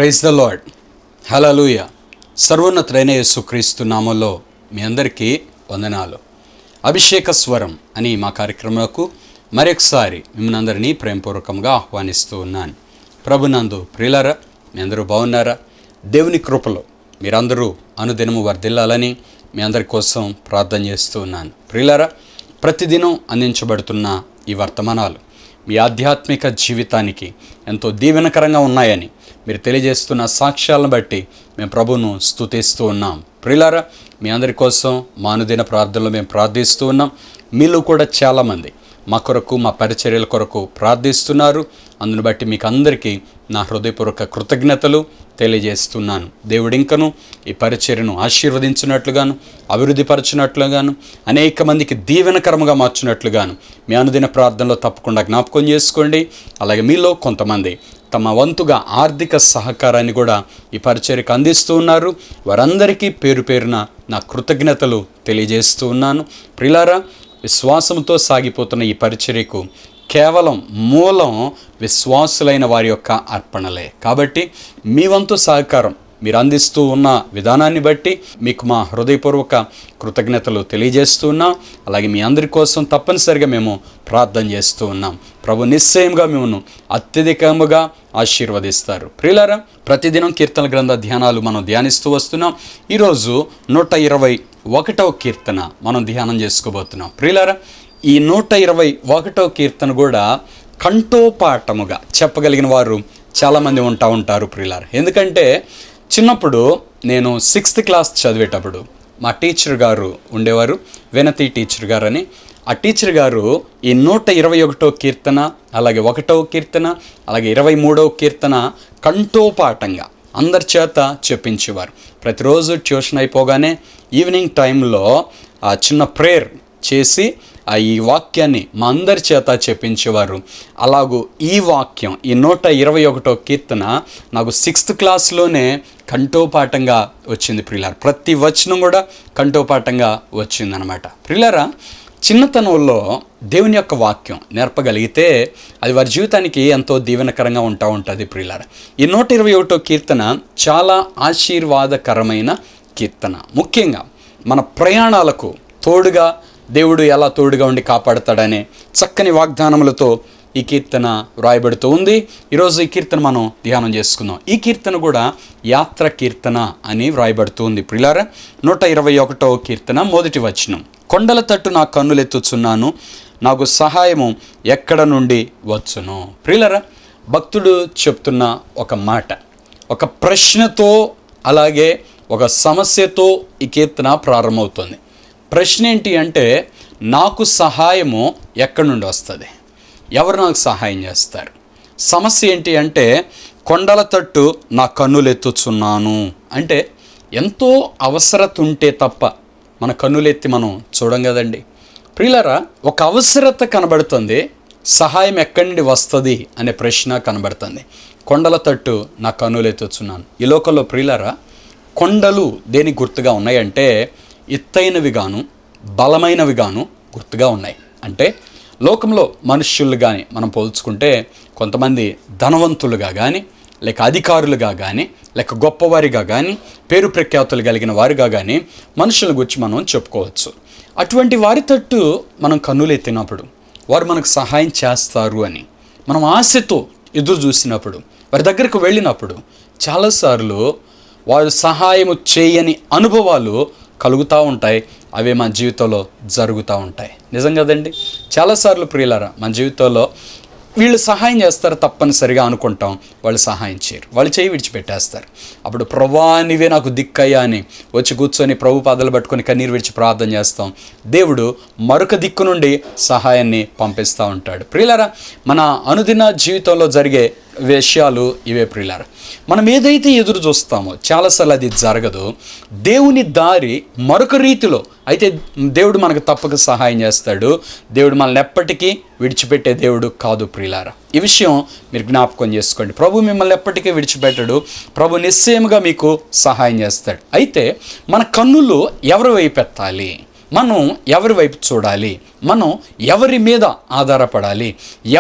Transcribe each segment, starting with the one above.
Praise the lord. హల్లెలూయా. సర్వోన్నతుడైన యేసుక్రీస్తు నామములో మీ అందరికీ వందనాలు. అభిషేక స్వరం అని మా కార్యక్రమంలో మరొకసారి మిమ్మల్ని అందరినీ ప్రేమపూర్వకంగా ఆహ్వానిస్తూ ఉన్నాను. ప్రభునందు ప్రియులారా, మీ అందరూ బాగున్నారా? దేవుని కృపలో మీరందరూ అనుదినము వర్ధిల్లాలని మీ అందరి కోసం ప్రార్థన చేస్తూ ఉన్నాను. ప్రియులారా, ప్రతిదినం అందించబడుతున్న ఈ వర్తమానాలు మీ ఆధ్యాత్మిక జీవితానికి ఎంతో దీవెనకరంగా ఉన్నాయని మీరు తెలియజేస్తున్న సాక్ష్యాలను బట్టి మేము ప్రభువును స్తుతిస్తూ ఉన్నాం. ప్రియులారా, మీ అందరి కోసం మా అనుదిన ప్రార్థనలో మేము ప్రార్థిస్తూ ఉన్నాం. మీలో కూడా చాలామంది మా కొరకు, మా పరిచర్యల కొరకు ప్రార్థిస్తున్నారు. అందును బట్టి మీకు అందరికీ నా హృదయపూర్వక కృతజ్ఞతలు తెలియజేస్తున్నాను. దేవుడు ఇంకను ఈ పరిచర్యను ఆశీర్వదించినట్లుగాను, అభివృద్ధిపరచినట్లుగాను, అనేక మందికి దీవెనకరముగా మార్చినట్లుగాను మీ అనుదిన ప్రార్థనలో తప్పకుండా జ్ఞాపకం చేసుకోండి. అలాగే మీలో కొంతమంది తమ వంతుగా ఆర్థిక సహకారాన్ని కూడా ఈ పరిచర్యకు అందిస్తూ ఉన్నారు. వారందరికీ పేరు పేరున నా కృతజ్ఞతలు తెలియజేస్తూ ఉన్నాను. ప్రియులారా, విశ్వాసంతో సాగిపోతున్న ఈ పరిచర్యకు కేవలం మూలం విశ్వాసులైన వారి యొక్క అర్పణలే. కాబట్టి మీ వంతు సహకారం మీరు అందిస్తూ ఉన్న విధానాన్ని బట్టి మీకు మా హృదయపూర్వక కృతజ్ఞతలు తెలియజేస్తూ ఉన్నాం. అలాగే మీ అందరి కోసం తప్పనిసరిగా మేము ప్రార్థన చేస్తూ ఉన్నాం. ప్రభు నిశ్చయంగా మిమ్మల్ని అత్యధికముగా ఆశీర్వదిస్తారు. ప్రియులారా, ప్రతిదినం కీర్తన గ్రంథ ధ్యానాలు మనం ధ్యానిస్తూ వస్తున్నాం. ఈరోజు 121వ కీర్తన మనం ధ్యానం చేసుకోబోతున్నాం. ప్రియులారా, ఈ 121వ కీర్తన కూడా కంఠోపాఠముగా చెప్పగలిగిన వారు చాలామంది ఉంటారు ప్రియులారా. ఎందుకంటే చిన్నప్పుడు నేను 6th క్లాస్ చదివేటప్పుడు మా టీచర్ గారు ఉండేవారు, వినతి టీచర్ గారు అని. ఆ టీచర్ గారు ఈ 121వ కీర్తన, అలాగే 1వ కీర్తన, అలాగే 23వ కీర్తన కంఠోపాఠంగా అందరి చేత చెప్పించేవారు. ప్రతిరోజు ట్యూషన్ అయిపోగానే ఈవినింగ్ టైంలో ఆ చిన్న ప్రేయర్ చేసి ఈ వాక్యాన్ని మా అందరి చేత చెప్పించేవారు. అలాగూ ఈ వాక్యం, ఈ 121వ కీర్తన నాకు 6th క్లాస్లోనే కంఠోపాఠంగా వచ్చింది ప్రియులారా. ప్రతి వచనం కూడా కంఠోపాఠంగా వచ్చిందనమాట. ప్రియులారా, చిన్నతనంలో దేవుని యొక్క వాక్యం నేర్పగలిగితే అది వారి జీవితానికి ఎంతో దీవెనకరంగా ఉంటుంది ప్రియులారా. ఈ 121వ కీర్తన చాలా ఆశీర్వాదకరమైన కీర్తన. ముఖ్యంగా మన ప్రయాణాలకు తోడుగా దేవుడు ఎలా తోడుగా ఉండి కాపాడతాడనే చక్కని వాగ్దానములతో ఈ కీర్తన వ్రాయబడుతూ ఉంది. ఈరోజు ఈ కీర్తన మనం ధ్యానం చేసుకుందాం. ఈ కీర్తన కూడా యాత్ర కీర్తన అని వ్రాయబడుతూ ఉంది ప్రియులారా. 121వ కీర్తన మొదటి వచనం: కొండల తట్టు నా కన్నులెత్తుచున్నాను, నాకు సహాయము ఎక్కడ నుండి వచ్చును. ప్రియులారా, భక్తుడు చెప్తున్న ఒక మాట, ఒక ప్రశ్నతో, అలాగే ఒక సమస్యతో ఈ కీర్తన ప్రారంభమవుతుంది. ప్రశ్న ఏంటి అంటే, నాకు సహాయము ఎక్కడి నుండి వస్తుంది? ఎవరు నాకు సహాయం చేస్తారు? సమస్య ఏంటి అంటే, కొండల తట్టు నా కన్నులెత్తుచున్నాను అంటే ఎంతో అవసరత ఉంటే తప్ప మన కన్నులెత్తి మనం చూడం కదండి. ప్రియులారా, ఒక అవసరత కనబడుతుంది, సహాయం ఎక్కడి నుండి వస్తుంది అనే ప్రశ్న కనబడుతుంది. కొండల తట్టు నా కన్నులెత్తుచున్నాను. ఈ లోకంలో ప్రియులారా, కొండలు దేనికి గుర్తుగా ఉన్నాయంటే ఎత్తైనవి గాను, బలమైనవి గాను గుర్తుగా ఉన్నాయి. అంటే లోకంలో మనుష్యులు కానీ మనం పోల్చుకుంటే కొంతమంది ధనవంతులుగా కానీ, లేక అధికారులుగా కానీ, లేక గొప్పవారిగా కానీ, పేరు ప్రఖ్యాతులు కలిగిన వారిగా కానీ మనుషుల గురించి మనం చెప్పుకోవచ్చు. అటువంటి వారి తట్టు మనం కన్నులెత్తినప్పుడు వారు మనకు సహాయం చేస్తారు అని మనం ఆశతో ఎదురు చూసినప్పుడు, వారి దగ్గరకు వెళ్ళినప్పుడు చాలాసార్లు వారు సహాయము చేయని అనుభవాలు కలుగుతూ ఉంటాయి. అవే మన జీవితంలో జరుగుతూ ఉంటాయి. నిజం కదండి. చాలాసార్లు ప్రియులారా, మన జీవితంలో వీళ్ళు సహాయం చేస్తారు తప్పనిసరిగా అనుకుంటాం, వాళ్ళు సహాయం చేయరు, వాళ్ళు చేయి విడిచిపెట్టేస్తారు. అప్పుడు ప్రభువా నీవే నాకు దిక్కయ్యా అని వచ్చి కూర్చొని ప్రభు పాదాలు పట్టుకొని కన్నీరు విడిచి ప్రార్థన చేస్తాం. దేవుడు మరొక దిక్కు నుండి సహాయాన్ని పంపిస్తూ ఉంటాడు. ప్రియులారా, మన అనుదిన జీవితంలో జరిగే విషయాలు ఇవే ప్రియులారా. మనం ఏదైతే ఎదురు చూస్తామో చాలాసార్లు అది జరగదు. దేవుని దారి మరొక రీతిలో అయితే దేవుడు మనకు తప్పక సహాయం చేస్తాడు. దేవుడు మనల్ని ఎప్పటికీ విడిచిపెట్టే దేవుడు కాదు ప్రియులారా. ఈ విషయం మీరు జ్ఞాపకం చేసుకోండి. ప్రభు మిమ్మల్ని ఎప్పటికీ విడిచిపెట్టడు. ప్రభు నిశ్చయముగా మీకు సహాయం చేస్తాడు. అయితే మన కన్నులు ఎవరు వైపెత్తాలి? మనం ఎవరి వైపు చూడాలి, మనం ఎవరి మీద ఆధారపడాలి,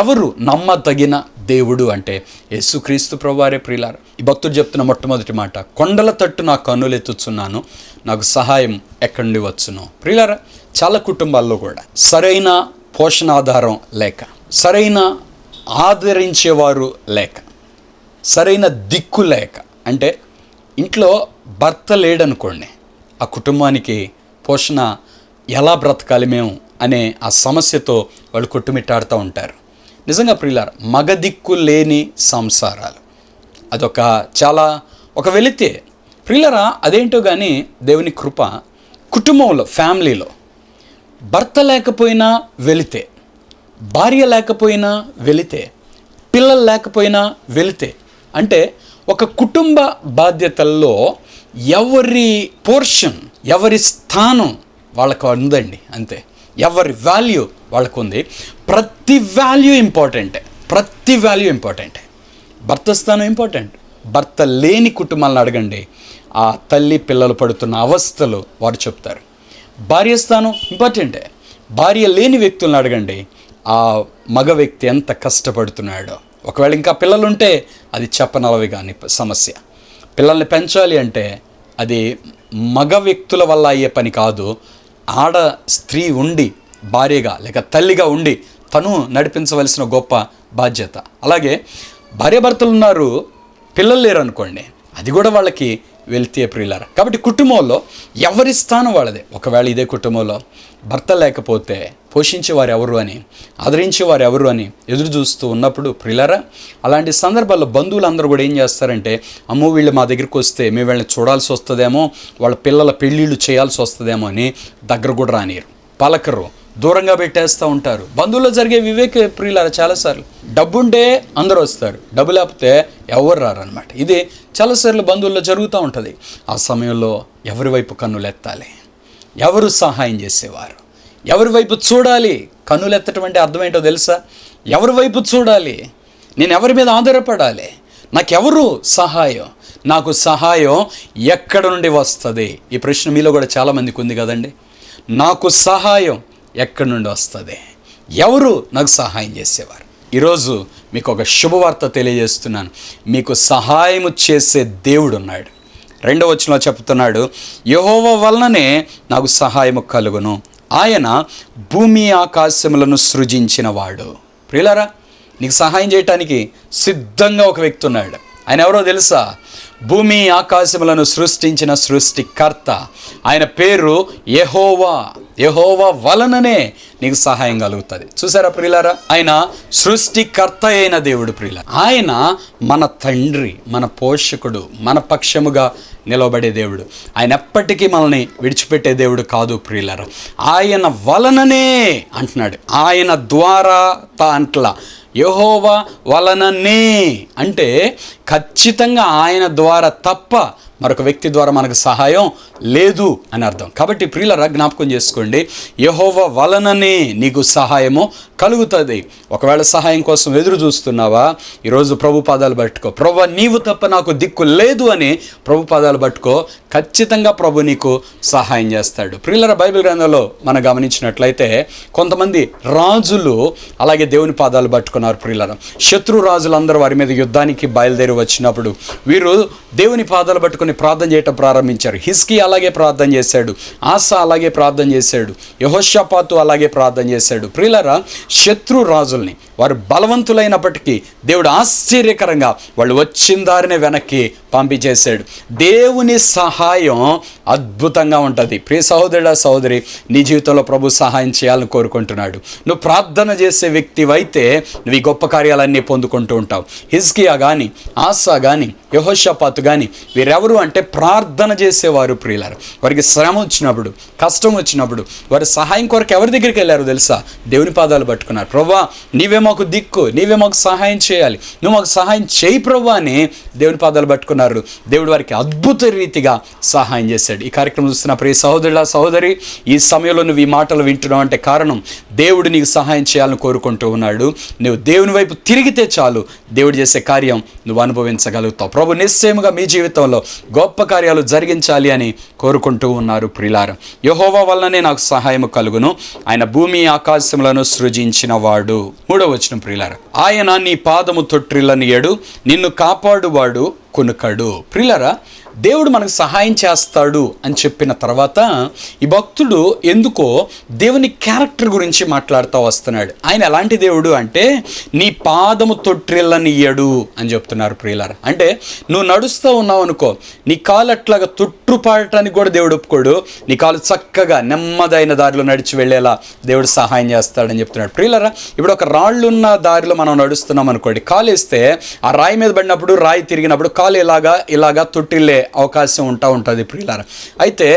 ఎవరు నమ్మదగిన దేవుడు అంటే యేసుక్రీస్తు ప్రభువారే. ప్రియులారా, ఈ భక్తుడు చెప్తున్న మొట్టమొదటి మాట, కొండల తట్టు నా కన్నులెత్తుచున్నాను, నాకు సహాయం ఎక్కడి నుండి వచ్చును. ప్రియులారా, చాలా కుటుంబాల్లో కూడా సరైన పోషణాధారం లేక, సరైన ఆదరించేవారు లేక, సరైన దిక్కు లేక, అంటే ఇంట్లో భర్త లేడనుకోండి, ఆ కుటుంబానికి పోషణ ఎలా బ్రతకాలి మేము అనే ఆ సమస్యతో వాళ్ళు కొట్టుమిట్టాడుతూ ఉంటారు. నిజంగా ప్రియులారా, మగ దిక్కు లేని సంసారాలు అదొక చాలా ఒక వెలితే. ప్రియులారా, అదేంటో కానీ దేవుని కృప, కుటుంబంలో ఫ్యామిలీలో భర్త లేకపోయినా వెలితే, భార్య లేకపోయినా వెలితే, పిల్లలు లేకపోయినా వెలితే. అంటే ఒక కుటుంబ బాధ్యతల్లో ఎవరి పోర్షన్, ఎవరి స్థానం వాళ్ళకు ఉందండి, అంతే. ఎవరి వాల్యూ వాళ్ళకు ఉంది. ప్రతి వాల్యూ ఇంపార్టెంటే, ప్రతి వాల్యూ ఇంపార్టెంటే. భర్త స్థానం ఇంపార్టెంట్. భర్త లేని కుటుంబాలను అడగండి, ఆ తల్లి పిల్లలు పడుతున్న అవస్థలు వారు చెప్తారు. భార్య స్థానం ఇంపార్టెంటే. భార్య లేని వ్యక్తులను అడగండి, ఆ మగ వ్యక్తి ఎంత కష్టపడుతున్నాడో. ఒకవేళ ఇంకా పిల్లలుంటే అది చెప్పనలవి కానీ సమస్య. పిల్లల్ని పెంచాలి అంటే అది మగ వ్యక్తుల వల్ల అయ్యే పని కాదు. ఆడ స్త్రీ ఉండి భార్యగా లేక తల్లిగా ఉండి తను నడిపించవలసిన గొప్ప బాధ్యత. అలాగే భార్యాభర్తలు ఉన్నారు, పిల్లలు లేరు అనుకోండి, అది కూడా వాళ్ళకి వెళ్తే ప్రియులారా. కాబట్టి కుటుంబంలో ఎవరి స్థానం వాళ్ళదే. ఒకవేళ ఇదే కుటుంబంలో భర్త లేకపోతే పోషించేవారు ఎవరు అని, ఆదరించేవారు ఎవరు అని ఎదురు చూస్తూ ఉన్నప్పుడు ప్రియులారా, అలాంటి సందర్భాల్లో బంధువులందరూ కూడా ఏం చేస్తారంటే, అమ్మో వీళ్ళు మా దగ్గరికి వస్తే మేము వీళ్ళని చూడాల్సి వస్తుందేమో, వాళ్ళ పిల్లల పెళ్ళిళ్ళు చేయాల్సి వస్తుందేమో అని దగ్గర కూడా రానియరు, పలకరు, దూరంగా పెట్టేస్తూ ఉంటారు. బంధువుల్లో జరిగే వివేక ప్రియులారా చాలాసార్లు. డబ్బుంటే అందరూ వస్తారు, డబ్బు లేకపోతే ఎవరు రారనమాట. ఇది చాలాసార్లు బంధువుల్లో జరుగుతూ ఉంటుంది. ఆ సమయంలో ఎవరి వైపు కన్నులెత్తాలి, ఎవరు సహాయం చేసేవారు, ఎవరి వైపు చూడాలి. కన్నులెత్తటం అంటే అర్థం ఏంటో తెలుసా? ఎవరి వైపు చూడాలి, నేను ఎవరి మీద ఆధారపడాలి, నాకెవరు సహాయం, నాకు సహాయం ఎక్కడ నుండి వస్తుంది? ఈ ప్రశ్న మీలో కూడా చాలామందికి ఉంది కదండి. నాకు సహాయం ఎక్కడి నుండి వస్తుంది, ఎవరు నాకు సహాయం చేసేవారు? ఈరోజు మీకు ఒక శుభవార్త తెలియజేస్తున్నాను. మీకు సహాయం చేసే దేవుడు ఉన్నాడు. 2వ వచనంలో చెప్తున్నాడు, యెహోవా వలననే నాకు సహాయము కలుగును, ఆయన భూమి ఆకాశములను సృజించిన వాడు. ప్రియులారా, నీకు సహాయం చేయటానికి సిద్ధంగా ఒక వ్యక్తి ఉన్నాడు. ఆయన ఎవరో తెలుసా? భూమి ఆకాశములను సృష్టించిన సృష్టికర్త. ఆయన పేరు యెహోవా. యెహోవా వలననే నీకు సహాయం కలుగుతుంది. చూసారా ప్రియులారా, ఆయన సృష్టికర్త అయిన దేవుడు. ప్రియులారా, ఆయన మన తండ్రి, మన పోషకుడు, మన పక్షముగా నిలబడే దేవుడు. ఆయన ఎప్పటికీ మనల్ని విడిచిపెట్టే దేవుడు కాదు ప్రియులారా. ఆయన వలననే అంటున్నాడు, ఆయన ద్వారా అంట్లా. యెహోవా వలననే అంటే ఖచ్చితంగా ఆయన ద్వారా తప్ప మరొక వ్యక్తి ద్వారా మనకు సహాయం లేదు అని అర్థం. కాబట్టి ప్రియులారా, జ్ఞాపకం చేసుకోండి, యెహోవా వలననే నీకు సహాయము కలుగుతుంది. ఒకవేళ సహాయం కోసం ఎదురు చూస్తున్నావా, ఈరోజు ప్రభు పాదాలు పట్టుకో. ప్రభు నీవు తప్ప నాకు దిక్కు లేదు అని ప్రభు పాదాలు పట్టుకో. ఖచ్చితంగా ప్రభు నీకు సహాయం చేస్తాడు. ప్రియులారా, బైబిల్ గ్రంథంలో మనం గమనించినట్లయితే కొంతమంది రాజులు అలాగే దేవుని పాదాలు పట్టుకున్నారు. ప్రియులారా, శత్రు రాజులందరూ వారి మీద యుద్ధానికి బయలుదేరి వచ్చినప్పుడు వీరు దేవుని పాదాలు పట్టుకుని ప్రార్థన చేయటం ప్రారంభించారు. హిజ్కియా అలాగే ప్రార్థన చేశాడు, ఆసా అలాగే ప్రార్థన చేశాడు, యెహోషాపాతు అలాగే ప్రార్థన చేశాడు. ప్రియులారా, శత్రు రాజుల్ని వారు బలవంతులైనప్పటికీ దేవుడు ఆశ్చర్యకరంగా వాళ్ళు వచ్చిన దారినే వెనక్కి పంపించేశాడు. దేవుని సహాయం అద్భుతంగా ఉంటుంది. ప్రియ సహోదరుడా, సహోదరి, నీ జీవితంలో ప్రభు సహాయం చేయాలని కోరుకుంటున్నాడు. నువ్వు ప్రార్థన చేసే వ్యక్తివైతే నువ్వు ఈ గొప్ప కార్యాలన్నీ పొందుకుంటూ ఉంటావు. హిజ్కియా కానీ, ఆసా కానీ, యెహోషాపాతు కానీ వీరెవరు అంటే ప్రార్థన చేసేవారు. ప్రియులారు, వారికి శ్రమ వచ్చినప్పుడు, కష్టం వచ్చినప్పుడు వారి సహాయం కొరకు ఎవరి దగ్గరికి వెళ్ళారు తెలుసా? దేవుని పాదాలు పట్టుకున్నారు. ప్రభువా, నీవే మాకు దిక్కు, నీవే మాకు సహాయం చేయాలి, నువ్వు మాకు సహాయం చేయి ప్రభువా అని దేవుని పాదాలు పట్టుకున్నారు. ఉన్నారు. దేవుడు వారికి అద్భుత రీతిగా సహాయం చేశాడు. ఈ కార్యక్రమం చూస్తున్న ప్రియ సహోదరుల సహోదరి, ఈ సమయంలో నువ్వు ఈ మాటలు వింటున్నావు అంటే కారణం దేవుడు నీకు సహాయం చేయాలని కోరుకుంటూ ఉన్నాడు. నువ్వు దేవుని వైపు తిరిగితే చాలు, దేవుడు చేసే కార్యం నువ్వు అనుభవించగలుగుతావు. ప్రభు నిశ్చయముగా మీ జీవితంలో గొప్ప కార్యాలు జరిగించాలి అని కోరుకుంటూ ఉన్నారు. ప్రియులారా, యెహోవా వలననే నాకు సహాయం కలుగును, ఆయన భూమి ఆకాశములను సృజించిన వాడు. 3వ వచనం ప్రియులారా, ఆయన నీ పాదము తొట్టిల్లనియడు, నిన్ను కాపాడువాడు కునుకడు. ప్రియులారా, దేవుడు మనకు సహాయం చేస్తాడు అని చెప్పిన తర్వాత ఈ భక్తుడు ఎందుకో దేవుని క్యారెక్టర్ గురించి మాట్లాడుతూ వస్తున్నాడు. ఆయన ఎలాంటి దేవుడు అంటే నీ పాదము తొట్టిల్లనియ్యడు అని చెప్తున్నారు. ప్రియులారా, అంటే నువ్వు నడుస్తూ ఉన్నావు అనుకో, నీ కాలు అట్లాగా తొట్టుపాడటానికి కూడా దేవుడు ఒప్పుకోడు. నీ కాలు చక్కగా నెమ్మదైన దారిలో నడిచి వెళ్ళేలా దేవుడు సహాయం చేస్తాడని చెప్తున్నాడు. ప్రియులారా, ఇప్పుడు ఒక రాళ్ళున్న దారిలో మనం నడుస్తున్నాం అనుకోండి, కాలు వేస్తే ఆ రాయి మీద పడినప్పుడు, రాయి తిరిగినప్పుడు కాలు ఇలాగా తొట్టిల్లే అవకాశం ఉంటుంది. ప్రియులారా, అయితే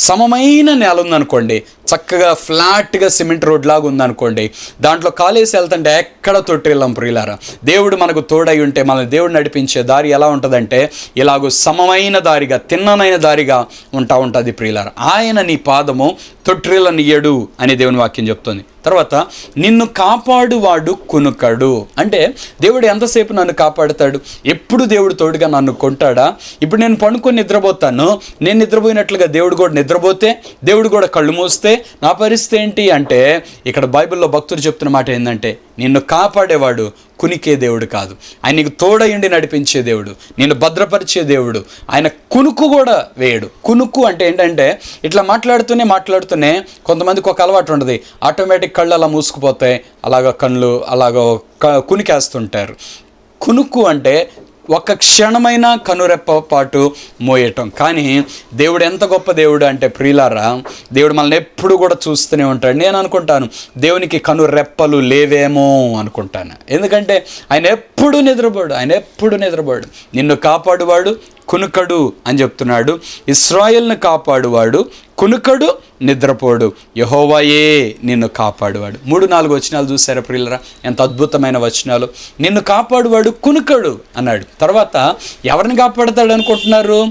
సమమైన నేల ఉందనుకోండి, చక్కగా ఫ్లాట్గా సిమెంట్ రోడ్ లాగా ఉందనుకోండి, దాంట్లో కాలేసి వెళ్తుంటే ఎక్కడ తొట్టిల్లం. ప్రియులారా, దేవుడు మనకు తోడై ఉంటే మనల్ని దేవుడు నడిపించే దారి ఎలా ఉంటుందంటే ఇలాగూ సమమైన దారిగా, తిన్ననైన దారిగా ఉంటుంది. ప్రియులారా, ఆయన నీ పాదము తొట్టిల్లనియ్యడు అని దేవుని వాక్యం చెప్తుంది. తర్వాత నిన్ను కాపాడువాడు కునుకడు, అంటే దేవుడు ఎంతసేపు నన్ను కాపాడుతాడు? ఎప్పుడు దేవుడు తోడుగా నన్ను కొంటాడా? ఇప్పుడు నేను పడుకొని నిద్రపోతాను, నేను నిద్రపోయినట్లుగా దేవుడు కూడా నిద్రపోతే, దేవుడు కూడా కళ్ళు మూస్తే నా పరిస్థితి ఏంటి అంటే, ఇక్కడ బైబిల్లో భక్తులు చెప్తున్న మాట ఏంటంటే, నిన్ను కాపాడేవాడు కునికే దేవుడు కాదు, ఆయన నీకు తోడయుండి నడిపించే దేవుడు, నిన్ను భద్రపరిచే దేవుడు. ఆయన కునుకు కూడా వేయడు. కునుకు అంటే ఏంటంటే ఇట్లా మాట్లాడుతూనే కొంతమందికి ఒక అలవాటు ఉంటుంది, ఆటోమేటిక్ కళ్ళు అలా మూసుకుపోతాయి, అలాగ కళ్ళు అలాగ కునికేస్తుంటారు. కునుకు అంటే ఒక్క క్షణమైన కనురెప్ప పాటు మోయటం. కానీ దేవుడు ఎంత గొప్ప దేవుడు అంటే ప్రియులారా, దేవుడు మనల్ని ఎప్పుడు కూడా చూస్తూనే ఉంటాడు. నేను అనుకుంటాను దేవునికి కనురెప్పలు లేవేమో అనుకుంటాను, ఎందుకంటే ఆయన ఎప్పుడు నిద్రపోడు. నిన్ను కాపాడువాడు కునుకడు అని చెప్తున్నాడు. ఇశ్రాయేలును కాపాడువాడు కునుకడు, నిద్రపోడు, యెహోవాయే నిన్ను కాపాడువాడు. 3-4 వచనాలు చూసారా ప్రియులరా, ఎంత అద్భుతమైన వచనాలు. నిన్ను కాపాడువాడు కునుకడు అన్నాడు. తర్వాత ఎవరిని కాపాడుతాడు అనుకుంటున్నారు?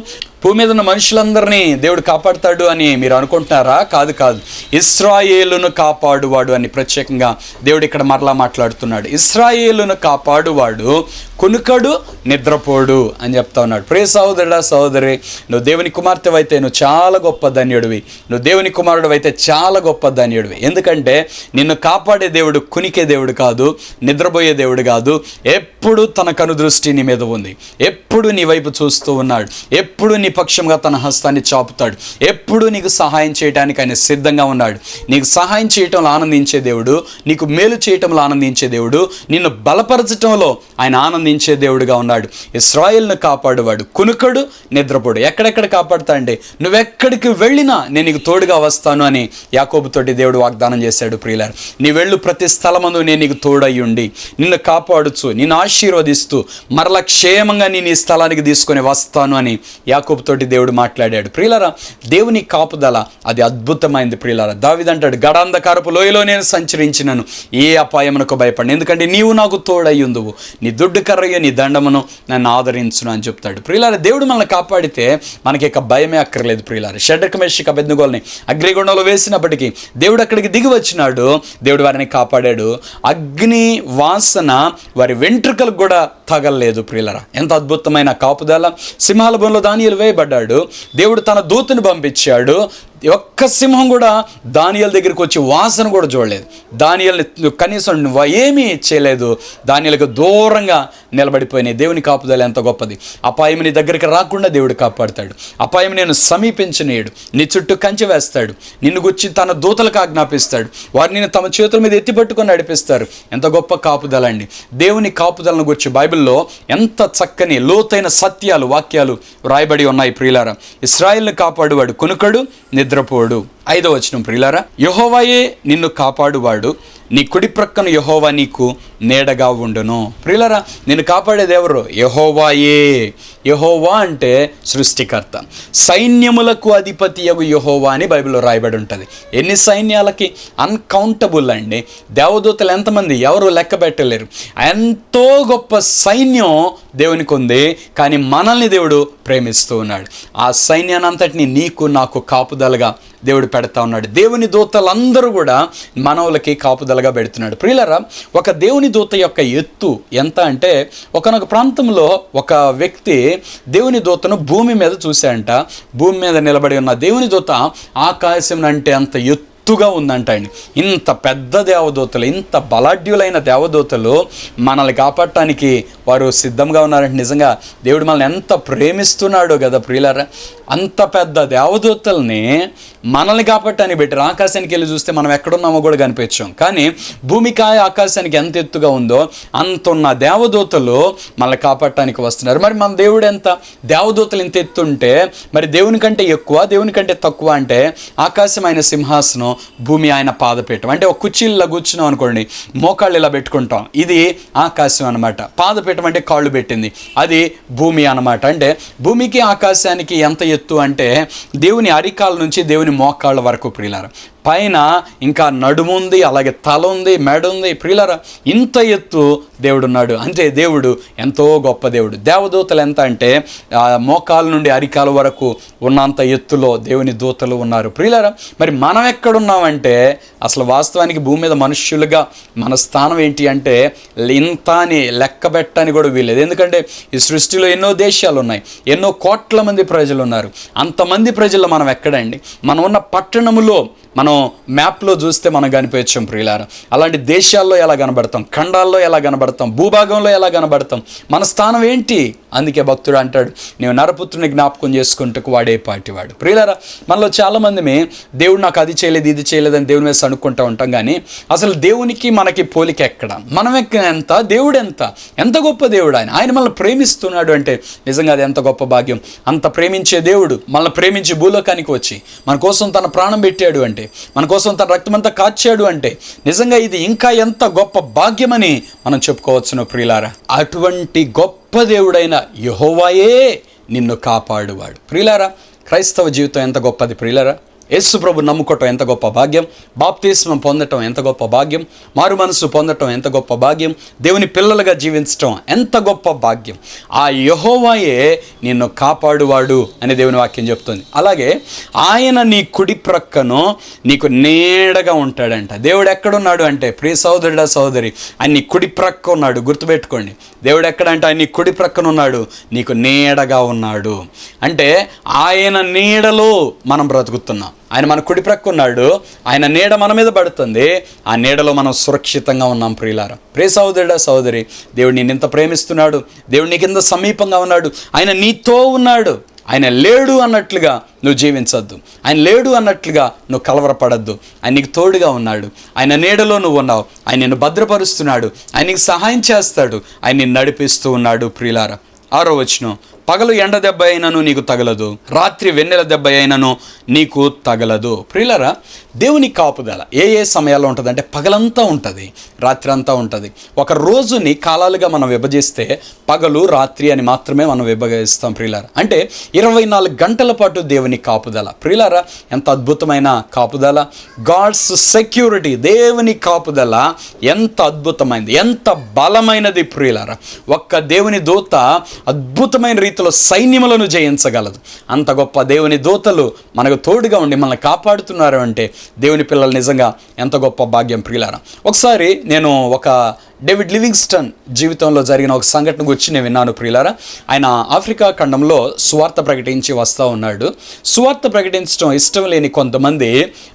భూమి మీద ఉన్న మనుషులందరినీ దేవుడు కాపాడుతాడు అని మీరు అనుకుంటున్నారా? కాదు. ఇశ్రాయేలును కాపాడువాడు అని ప్రత్యేకంగా దేవుడు ఇక్కడ మరలా మాట్లాడుతున్నాడు. ఇశ్రాయేలును కాపాడువాడు కునుకడు, నిద్రపోడు అని చెప్తా ఉన్నాడు. ప్రియ సహోదరుడా సహోదరి, నువ్వు దేవుని కుమార్తె అయితే నువ్వు చాలా గొప్ప ధన్యుడివి, నువ్వు దేవుని కుమారుడు అయితే చాలా గొప్ప ధన్యుడివి. ఎందుకంటే నిన్ను కాపాడే దేవుడు కునికే దేవుడు కాదు, నిద్రపోయే దేవుడు కాదు. ఎప్పుడు తన కనుదృష్టి నీ మీద ఉంది, ఎప్పుడు నీ వైపు చూస్తూ ఉన్నాడు, ఎప్పుడు నీ పక్షంగా తన హస్తాన్ని చాపుతాడు, ఎప్పుడు నీకు సహాయం చేయడానికి ఆయన సిద్ధంగా ఉన్నాడు. నీకు సహాయం చేయటంలో ఆనందించే దేవుడు, నీకు మేలు చేయటంలో ఆనందించే దేవుడు, నిన్ను బలపరచటంలో ఆయన ఆనందించే దేవుడుగా ఉన్నాడు. ఇశ్రాయేలును కాపాడువాడు కునుకడు, నిద్రపోడు. ఎక్కడెక్కడ కాపాడుతాండి? నువ్వెక్కడికి వెళ్ళినా నేను నీకు తోడుగా వస్తాను అని యాకోబుతోటి దేవుడు వాగ్దానం చేశాడు. ప్రియులారా, నీ వెళ్ళు ప్రతి స్థలమందు నేను నీకు తోడయ్యుండి నిన్ను కాపాడుచు, నిన్ను ఆశీర్వదిస్తూ మరలా క్షేమంగా నేను ఈ స్థలానికి తీసుకొని వస్తాను అని యాకోబుతోటి దేవుడు మాట్లాడాడు. ప్రియులారా, దేవుని కాపుదల అది అద్భుతమైంది. ప్రియులారా, దావీదు అంటాడు, గడాంధకారపు లోయలో నేను సంచరించినను ఏ అపాయమునకు భయపడను, ఎందుకంటే నీవు నాకు తోడయ్యుందువు, నీ దుడ్డు కర్రయ్య నీ దండమును నన్ను ఆదరించును అని చెప్తాడు. ప్రియులారా, దేవుడు మనల్ని కాపాడితే మనకి ఇక భయమే అక్కర్లేదు. ప్రియులారా, షడ్రక మేషక అబేద్నెగోల్ని అగ్నిగుండంలో వేసినప్పటికీ దేవుడు అక్కడికి దిగి వచ్చినాడు, దేవుడు వారిని కాపాడాడు. అగ్ని వాసన వారి వెంట్రుకలకు కూడా తగలలేదు. ప్రియులారా, ఎంత అద్భుతమైన కాపుదల. సింహాల బోన్లో దానియేలు వేయబడ్డాడు, దేవుడు తన దూతను పంపించాడు. ఒక్క సింహం కూడా దానియేలు దగ్గరికి వచ్చి వాసన కూడా చూడలేదు, దానియేలుని కనీసం ఏమీ చేయలేదు, దానియేలుకు దూరంగా నిలబడిపోయినాయి. దేవుని కాపుదల ఎంత గొప్పది. అపాయం నీ దగ్గరికి రాకుండా దేవుడు కాపాడుతాడు, అపాయం నేను సమీపించనీయడు, నీ చుట్టూ కంచె వేస్తాడు, నిన్ను గుచ్చి తన దూతలకు ఆజ్ఞాపిస్తాడు, వారు నిన్ను తమ చేతుల మీద ఎత్తిపట్టుకొని నడిపిస్తారు. ఎంత గొప్ప కాపుదల అండి. దేవుని కాపుదలను గురించి బైబిల్లో ఎంత చక్కని లోతైన సత్యాలు వాక్యాలు వ్రాయబడి ఉన్నాయి. ప్రియులారా, ఇశ్రాయేలును కాపాడువాడు కునుకడు, నిద్రపోడు. 5వ వచనం ప్రియులారా, యెహోవాయే నిన్ను కాపాడువాడు, నీ కుడి ప్రక్కన యెహోవా నీకు నీడగా ఉండును. ప్రియులారా, నిన్ను కాపాడేది ఎవరు? యెహోవాయే. యెహోవా అంటే సృష్టికర్త, సైన్యములకు అధిపతి యగు యెహోవా అని బైబిల్లో రాయబడి ఉంటుంది. ఎన్ని సైన్యాలకి? అన్కౌంటబుల్ అండి. దేవదూతలు ఎంతమంది? ఎవరు లెక్క పెట్టలేరు. ఎంతో గొప్ప సైన్యం దేవునికి ఉంది. కానీ మనల్ని దేవుడు ప్రేమిస్తూ ఉన్నాడు. ఆ సైన్యాన్ని అంతటిని నీకు నాకు కాపుదలగా దేవుడు పెడతా ఉన్నాడు. దేవుని దూతలందరూ కూడా మనవులకి కాపుదలగా పెడుతున్నాడు. ప్రియులారా, ఒక దేవుని దూత యొక్క ఎత్తు ఎంత అంటే, ఒకనొక ప్రాంతంలో ఒక వ్యక్తి దేవుని దూతను భూమి మీద చూశాడంట. భూమి మీద నిలబడి ఉన్న దేవుని దూత ఆకాశం అంటే అంత ఎత్తుగా ఉందంట అండి. ఇంత పెద్ద దేవదూతలు, ఇంత బలాఢ్యులైన దేవదూతలు మనల్ని కాపాడటానికి వారు సిద్ధంగా ఉన్నారంటే నిజంగా దేవుడు మనల్ని ఎంత ప్రేమిస్తున్నాడో కదా ప్రియులారా. అంత పెద్ద దేవదూతల్ని మనల్ని కాపాడటానికి పెట్టారు. ఆకాశానికి వెళ్ళి చూస్తే మనం ఎక్కడున్నామో కూడా కనిపించాం. కానీ భూమికి ఆకాశానికి ఎంత ఎత్తుగా ఉందో అంతున్న దేవదూతలు మనల్ని కాపాడటానికి వస్తున్నారు. మరి మన దేవుడు ఎంత? దేవదూతలు ఇంత ఎత్తుంటే మరి దేవుని కంటే ఎక్కువ, దేవుని కంటే తక్కువ అంటే ఆకాశం ఆయన సింహాసనం, భూమి ఆయన పాదపీఠం. అంటే ఒక కుర్చీలో కూర్చున్నాం అనుకోండి, మోకాళ్ళు ఇలా పెట్టుకుంటాం, ఇది ఆకాశం అనమాట. పాదపీఠం అంటే కాళ్ళు పెట్టింది, అది భూమి అనమాట. అంటే భూమికి ఆకాశానికి ఎంత ఎత్తు అంటే దేవుని అరికాల నుంచి దేవుని మోకాళ్ళ వరకు ప్రియులారా. పైన ఇంకా నడుము ఉంది, అలాగే తల ఉంది, మెడ ఉంది. ప్రియులారా, ఇంత ఎత్తు దేవుడు ఉన్నాడు. అంటే దేవుడు ఎంతో గొప్ప దేవుడు. దేవదూతలు ఎంత అంటే మోకాల నుండి అరికాల వరకు ఉన్నంత ఎత్తులో దేవుని దూతలు ఉన్నారు. ప్రియులారా, మరి మనం ఎక్కడున్నామంటే అసలు వాస్తవానికి భూమి మీద మనుష్యులుగా మన స్థానం ఏంటి అంటే ఇంత అని లెక్క పెట్టని కూడా వీల్లేదు. ఎందుకంటే ఈ సృష్టిలో ఎన్నో దేశాలు ఉన్నాయి, ఎన్నో కోట్ల మంది ప్రజలు ఉన్నారు. అంతమంది ప్రజల్లో మనం ఎక్కడండి? మనం ఉన్న పట్టణములో మనం మ్యాప్లో చూస్తే మనం కనిపించాం ప్రియులారా. అలాంటి దేశాల్లో ఎలా కనబడతాం, ఖండాల్లో ఎలా కనబడతాం, భూభాగంలో ఎలా కనబడతాం, మన స్థానం ఏంటి? అందుకే భక్తుడు అంటాడు, నీవు నరపుత్రుని జ్ఞాపకం చేసుకుంటకు వాడే పాటివాడు. ప్రియులారా, మనలో చాలామంది దేవుడు నాకు అది చేయలేదు, ఇది చేయలేదని దేవుని మీద అనుకుంటూ ఉంటాం. కానీ అసలు దేవునికి మనకి పోలిక ఎక్కడ? మనం ఎంత, దేవుడు ఎంత గొప్ప దేవుడు ఆయన. ఆయన మనల్ని ప్రేమిస్తున్నాడు అంటే నిజంగా అది ఎంత గొప్ప భాగ్యం. అంత ప్రేమించే దేవుడు మనల్ని ప్రేమించి భూలోకానికి వచ్చి మన కోసం తన ప్రాణం పెట్టాడు అంటే, మన కోసం తన రక్తమంతా కాచాడు అంటే నిజంగా ఇది ఇంకా ఎంత గొప్ప భాగ్యమని మనం చెప్పుకోవచ్చును ప్రియులారా. అటువంటి గొప్ప దేవుడైన యెహోవాయే నిన్ను కాపాడువాడు. ప్రియులారా, క్రైస్తవ జీవితం ఎంత గొప్పది ప్రియులారా. యేసు ప్రభు నమ్ముకోవటం ఎంత గొప్ప భాగ్యం, బాప్తిస్మం పొందటం ఎంత గొప్ప భాగ్యం, మారు మనసు పొందటం ఎంత గొప్ప భాగ్యం, దేవుని పిల్లలుగా జీవించటం ఎంత గొప్ప భాగ్యం. ఆ యెహోవాయే నిన్ను కాపాడువాడు అని దేవుని వాక్యం చెప్తుంది. అలాగే ఆయన నీ కుడి ప్రక్కను నీకు నీడగా ఉంటాడంట. దేవుడు ఎక్కడున్నాడు అంటే ప్రియ సహోదరుడా సహోదరి, ఆయన నీ కుడి ప్రక్క ఉన్నాడు. గుర్తుపెట్టుకోండి, దేవుడు ఎక్కడంటే ఆయన నీ కుడి ప్రక్కన ఉన్నాడు, నీకు నీడగా ఉన్నాడు. అంటే ఆయన నీడలో మనం బ్రతుకుతున్నాం. ఆయన మన కుడి ప్రక్క ఉన్నాడు, ఆయన నీడ మన మీద పడుతుంది, ఆ నీడలో మనం సురక్షితంగా ఉన్నాం ప్రియులారా. ప్రియ సహోదరుడా సహోదరి, దేవుడు నిన్ను ఇంత ప్రేమిస్తున్నాడు, దేవుడు నీకు ఇంత సమీపంగా ఉన్నాడు, ఆయన నీతో ఉన్నాడు. ఆయన లేడు అన్నట్లుగా నువ్వు జీవించద్దు, ఆయన లేడు అన్నట్లుగా నువ్వు కలవరపడద్దు. ఆయన నీకు తోడుగా ఉన్నాడు, ఆయన నీడలో నువ్వు ఉన్నావు, ఆయన నిన్ను భద్రపరుస్తున్నాడు, ఆయన నీకు సహాయం చేస్తాడు, ఆయన నిన్ను నడిపిస్తూ ఉన్నాడు ప్రియులారా. 6వ వచనం, పగలు ఎండ దెబ్బ అయినను నీకు తగలదు, రాత్రి వెన్నెల దెబ్బ అయినను నీకు తగలదు. ప్రియులారా, దేవుని కాపుదల ఏ సమయాల్లో ఉంటుంది అంటే పగలంతా ఉంటుంది, రాత్రి అంతా ఉంటుంది. ఒక రోజుని కాలాలుగా మనం విభజిస్తే పగలు రాత్రి అని మాత్రమే మనం విభజిస్తాం ప్రియులారా. అంటే 24 గంటల పాటు దేవుని కాపుదల. ప్రియులారా, ఎంత అద్భుతమైన కాపుదల. గాడ్స్ సెక్యూరిటీ, దేవుని కాపుదల ఎంత అద్భుతమైనది, ఎంత బలమైనది ప్రియులారా. ఒక్క దేవుని దూత అద్భుతమైన రీతిలో సైన్యములను జయించగలదు. అంత గొప్ప దేవుని దూతలు మనకు తోడుగా ఉండి మనల్ని కాపాడుతున్నారు అంటే దేవుని పిల్లలు నిజంగా ఎంత గొప్ప భాగ్యం ప్రియులారా. ఒకసారి నేను ఒక డేవిడ్ లివింగ్స్టన్ జీవితంలో జరిగిన ఒక సంఘటన గురించి నేను విన్నాను ప్రియులారా. ఆయన ఆఫ్రికా ఖండంలో సువార్త ప్రకటించి వస్తూ ఉన్నాడు. సువార్త ప్రకటించడం ఇష్టం లేని కొంతమంది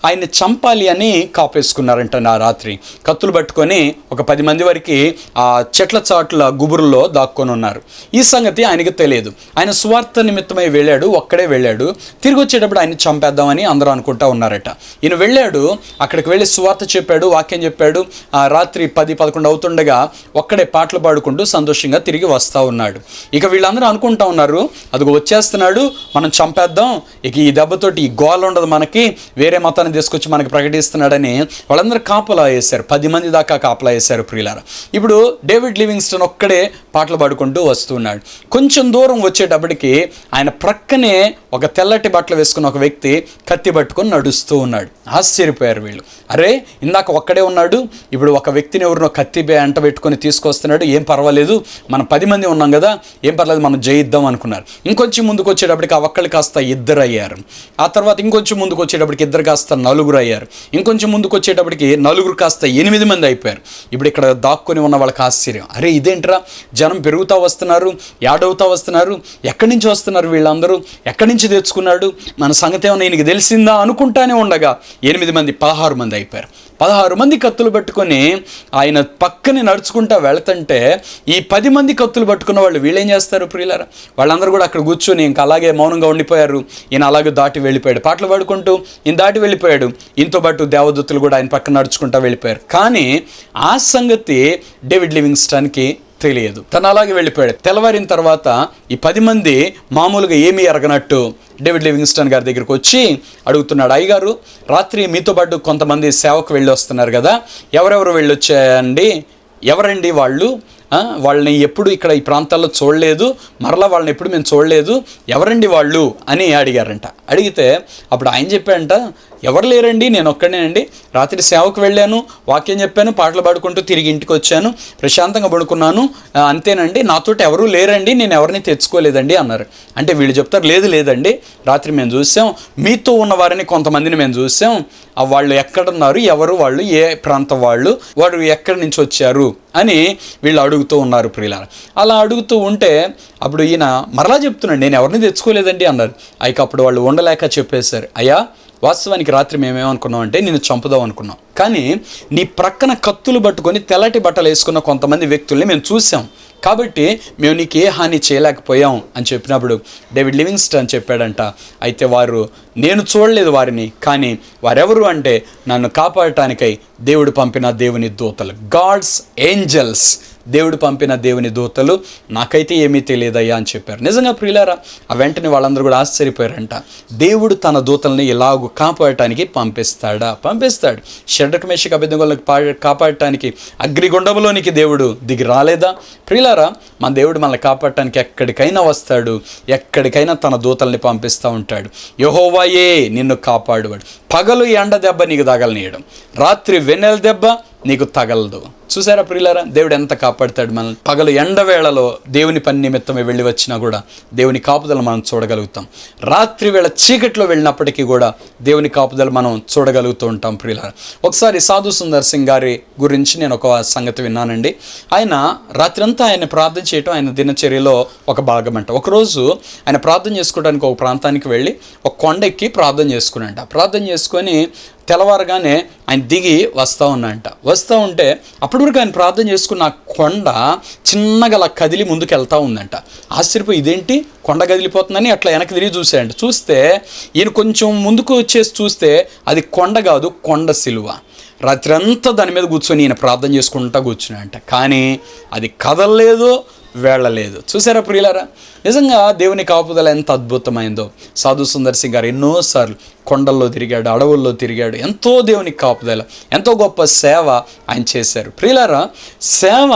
ఆయన్ని చంపాలి అని కాపేసుకున్నారంట. నా రాత్రి కత్తులు పట్టుకొని ఒక 10 మంది వరకు ఆ చెట్ల చాట్ల గుబురులో దాక్కొని ఉన్నారు. ఈ సంగతి ఆయనకి తెలియదు. ఆయన సువార్త నిమిత్తమై వెళ్ళాడు, ఒక్కడే వెళ్ళాడు. తిరిగి వచ్చేటప్పుడు ఆయన చంపేద్దామని అందరూ అనుకుంటా ఉన్నారట. ఈయన వెళ్ళాడు, అక్కడికి వెళ్ళి సువార్త చెప్పాడు, వాక్యం చెప్పాడు. ఆ రాత్రి 10-11 అవుతుండగా ఉండగా ఒక్కడే పాటలు పాడుకుంటూ సంతోషంగా తిరిగి వస్తూ ఉన్నాడు. ఇక వీళ్ళందరూ అనుకుంటా ఉన్నారు, అదిగో వచ్చేస్తున్నాడు, మనం చంపేద్దాం, ఇక ఈ దెబ్బతోటి ఈ గోల ఉండదు, మనకి వేరే మతాన్ని తీసుకొచ్చి మనకి ప్రకటిస్తున్నాడని వాళ్ళందరూ కాపలా వేశారు. 10 మంది దాకా కాపలా వేశారు ప్రియులారా. ఇప్పుడు డేవిడ్ లివింగ్స్టన్ ఒక్కడే పాటలు పాడుకుంటూ వస్తున్నాడు. కొంచెం దూరం వచ్చేటప్పటికి ఆయన ప్రక్కనే ఒక తెల్లటి బట్టలు వేసుకున్న ఒక వ్యక్తి కత్తి పట్టుకొని నడుస్తూ ఉన్నాడు. ఆశ్చర్యపోయారు వీళ్ళు. అరే, ఇందాక ఒక్కడే ఉన్నాడు, ఇప్పుడు ఒక వ్యక్తిని ఎవరినో కత్తి అంట పెట్టుకొని తీసుకొస్తున్నాడు, ఏం పర్వాలేదు, మనం 10 మంది ఉన్నాం కదా, ఏం పర్లేదు, మనం జయిద్దాం అనుకున్నారు. ఇంకొంచెం ముందుకు వచ్చేటప్పటికి ఆ ఒక్కళ్ళు కాస్త 2 అయ్యారు. ఆ తర్వాత ఇంకొంచెం ముందుకు వచ్చేటప్పటికి 2 కాస్త 4 అయ్యారు. ఇంకొంచెం ముందుకు వచ్చేటప్పటికి 4 కాస్త 8 మంది అయిపోయారు. ఇప్పుడు ఇక్కడ దాక్కుని ఉన్న వాళ్ళకి ఆశ్చర్యం, అరే ఇదేంట్రా, జనం పెరుగుతూ వస్తున్నారు, యాడవుతూ వస్తున్నారు, ఎక్కడి నుంచి వస్తున్నారు వీళ్ళందరూ, ఎక్కడి నుంచి తెచ్చుకున్నాడు, మన సంగతి ఏమన్నా ఈయనకి తెలిసిందా అనుకుంటానే ఉండగా 8 మంది 16 మంది అయిపోయారు. 16 మంది కత్తులు పట్టుకొని ఆయన పక్కనే నడుచుకుంటా వెళుతుంటే ఈ 10 మంది కత్తులు పట్టుకున్న వాళ్ళు వీళ్ళేం చేస్తారు ప్రియులారా? వాళ్ళందరూ కూడా అక్కడ కూర్చొని ఇంకా అలాగే మౌనంగా ఉండిపోయారు. ఈయన అలాగే దాటి వెళ్ళిపోయాడు, పాటలు పాడుకుంటూ ఈయన దాటి వెళ్ళిపోయాడు. ఈయనతో పాటు దేవదూతలు కూడా ఆయన పక్కన నడుచుకుంటా వెళ్ళిపోయారు. కానీ ఆ సంగతి డేవిడ్ లివింగ్స్టన్కి తెలియదు. తను అలాగే వెళ్ళిపోయాడు. తెల్లవారిన తర్వాత ఈ 10 మంది మామూలుగా ఏమీ ఎరగనట్టు డేవిడ్ లివింగ్స్టన్ గారి దగ్గరికి వచ్చి అడుగుతున్నాడు, అయ్యగారు రాత్రి మీతో పాటు కొంతమంది సేవకు వెళ్ళి వస్తున్నారు కదా, ఎవరెవరు వెళ్ళొచ్చాయండి, ఎవరండి వాళ్ళు, వాళ్ళని ఎప్పుడు ఇక్కడ ఈ ప్రాంతాల్లో చూడలేదు, మరలా వాళ్ళని ఎప్పుడు మేము చూడలేదు, ఎవరండి వాళ్ళు అని అడిగారంట. అడిగితే అప్పుడు ఆయన చెప్పాడంట, ఎవరు లేరండి, నేను ఒక్కడేనండి, రాత్రి సేవకు వెళ్ళాను, వాక్యం చెప్పాను, పాటలు పాడుకుంటూ తిరిగి ఇంటికి వచ్చాను, ప్రశాంతంగా పడుకున్నాను, అంతేనండి, నాతోటి ఎవరూ లేరండి, నేను ఎవరిని తెచ్చుకోలేదండి అన్నారు. అంటే వీళ్ళు చెప్తారు, లేదండి, రాత్రి మేము చూసాం, మీతో ఉన్న వారిని కొంతమందిని మేము చూసాం, వాళ్ళు ఎక్కడున్నారు, ఎవరు వాళ్ళు, ఏ ప్రాంతం వాళ్ళు, వాడు ఎక్కడి నుంచి వచ్చారు అని వీళ్ళు అడుగుతూ ఉన్నారు ప్రియులారా. అలా అడుగుతూ ఉంటే అప్పుడు ఈయన మరలా చెప్తున్నాడు, నేను ఎవరిని తెచ్చుకోలేదండి అన్నారు. అయితే అప్పుడు వాళ్ళు ఉండలేక చెప్పేశారు, అయ్యా వాస్తవానికి రాత్రి మేమేమనుకున్నాం అంటే నిన్ను చంపుదాం అనుకున్నాం, కానీ నీ ప్రక్కన కత్తులు పట్టుకొని తెల్లటి బట్టలు వేసుకున్న కొంతమంది వ్యక్తుల్ని మేము చూసాం, కాబట్టి మేము నీకు ఏ హాని చేయలేకపోయాం అని చెప్పినప్పుడు డేవిడ్ లివింగ్స్టన్ చెప్పాడంట, అయితే వారు నేను చూడలేదు వారిని, కానీ వారెవరు అంటే నన్ను కాపాడటానికై దేవుడు పంపిన దేవుని దూతలు, గాడ్స్ ఏంజల్స్, దేవుడు పంపిన దేవుని దూతలు, నాకైతే ఏమీ తెలియదయ్యా అని చెప్పారు. నిజంగా ప్రియులారా, ఆ వెంటనే వాళ్ళందరూ కూడా ఆశ్చర్యపోయారంట. దేవుడు తన దూతల్ని ఇలాగూ కాపాడటానికి పంపిస్తాడు. షడ్రక్ మేషక్ అబేద్నెగోలను కాపాడటానికి అగ్నిగుండంలోనికి దేవుడు దిగి రాలేదా ప్రియులారా? మన దేవుడు మనల్ని కాపాడటానికి ఎక్కడికైనా వస్తాడు, ఎక్కడికైనా తన దూతల్ని పంపిస్తూ ఉంటాడు. యెహోవాయే నిన్ను కాపాడువాడు. పగలు ఎండ దెబ్బ నీకు తగలనీయడం, రాత్రి వెన్నెల దెబ్బ నీకు తగలదు. చూసారా ప్రియులారా, దేవుడు ఎంత కాపాడుతాడు మనల్ని. పగలు ఎండవేళలో దేవుని పని నిమిత్తమే వెళ్ళి వచ్చినా కూడా దేవుని కాపుదల మనం చూడగలుగుతాం. రాత్రి వేళ చీకట్లో వెళ్ళినప్పటికీ కూడా దేవుని కాపుదల మనం చూడగలుగుతూ ఉంటాం ప్రియులారా. ఒకసారి సాధు సుందర్ సింగ్ గారి గురించి నేను ఒక సంగతి విన్నానండి. ఆయన రాత్రి అంతా ఆయన ప్రార్థన చేయటం ఆయన దినచర్యలో ఒక భాగం అంట. ఒకరోజు ఆయన ప్రార్థన చేసుకోవడానికి ఒక ప్రాంతానికి వెళ్ళి ఒక కొండ ఎక్కి ప్రార్థన చేసుకున్నాడంట. ప్రార్థన చేసుకొని తెల్లవారుగానే ఆయన దిగి వస్తూ ఉంటే అప్పటి వరకు ఆయన ప్రార్థన చేసుకున్న కొండ చిన్నగా అలా కదిలి ముందుకు వెళ్తూ ఉందంట. ఆశ్చర్యపోయి ఇదేంటి కొండ కదిలిపోతుందని అట్లా వెనక్కి తిరిగి చూసాడంట. చూస్తే ఈయన కొంచెం ముందుకు వచ్చేసి చూస్తే అది కొండ కాదు, కొండ సిలువ. రాత్రి అంతా దాని మీద కూర్చొని ఈయన ప్రార్థన చేసుకుంటా కూర్చున్నాడంట. కానీ అది కదలలేదు, వెళ్ళలేదు. చూసారా ప్రియులారా, నిజంగా దేవుని కాపుదల ఎంత అద్భుతమైందో. సాధు సుందర్ సింగ్ గారు ఎన్నోసార్లు కొండల్లో తిరిగాడు, అడవుల్లో తిరిగాడు. ఎంతో దేవుని కాపుదల, ఎంతో గొప్ప సేవ ఆయన చేశారు. ప్రియులారా, సేవ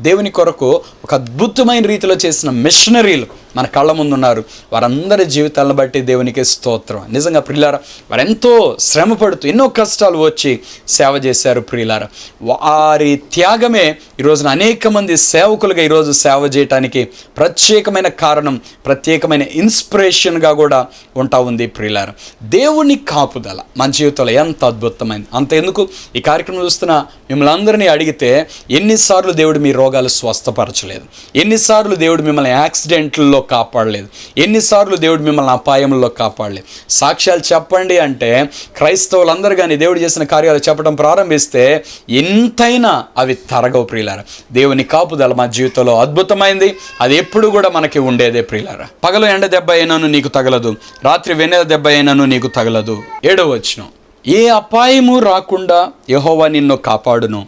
దేవుని కొరకు ఒక అద్భుతమైన రీతిలో చేసిన మిషనరీలు మన కళ్ళ ముందున్నారు. వారందరి జీవితాలను బట్టి దేవునికి స్తోత్రం. నిజంగా ప్రియులారా, వారెంతో శ్రమ పడుతూ ఎన్నో కష్టాలు వచ్చి సేవ చేశారు ప్రియులారా. వారి త్యాగమే ఈరోజున అనేక మంది సేవకులుగా ఈరోజు సేవ చేయటానికి ప్రత్యేకమైన కారణం, ప్రత్యేకమైన ఇన్స్పిరేషన్గా కూడా ఉంటా ఉంది ప్రియులారా. దేవుని కాపుదల మన జీవితంలో ఎంత అద్భుతమైంది. అంతెందుకు ఈ కార్యక్రమం చూస్తున్న మిమ్మల్ని అందరినీ అడిగితే ఎన్నిసార్లు దేవుడు మీ రోగాలు స్వస్థపరచలేదు, ఎన్నిసార్లు దేవుడు మిమ్మల్ని యాక్సిడెంట్లలో కాపాడలేదు, ఎన్నిసార్లు దేవుడు మిమ్మల్ని అపాయంలో కాపాడలేదు. సాక్ష్యాలు చెప్పండి అంటే క్రైస్తవులందరూ కానీ దేవుడు చేసిన కార్యాలు చెప్పడం ప్రారంభిస్తే ఎంతైనా అవి తరగవు ప్రియులారా. దేవుని కాపుదల మా జీవితంలో అద్భుతమైంది. అది ఎప్పుడు కూడా మనకి ఉండేదే ప్రియులారా. పగలు ఎండ దెబ్బ అయినాను నీకు తగలదు, రాత్రి వెన్నెల దెబ్బ అయినాను నీకు తగలదు. 7వ వచనం, ఏ అపాయము రాకుండా యెహోవా నిన్ను కాపాడును,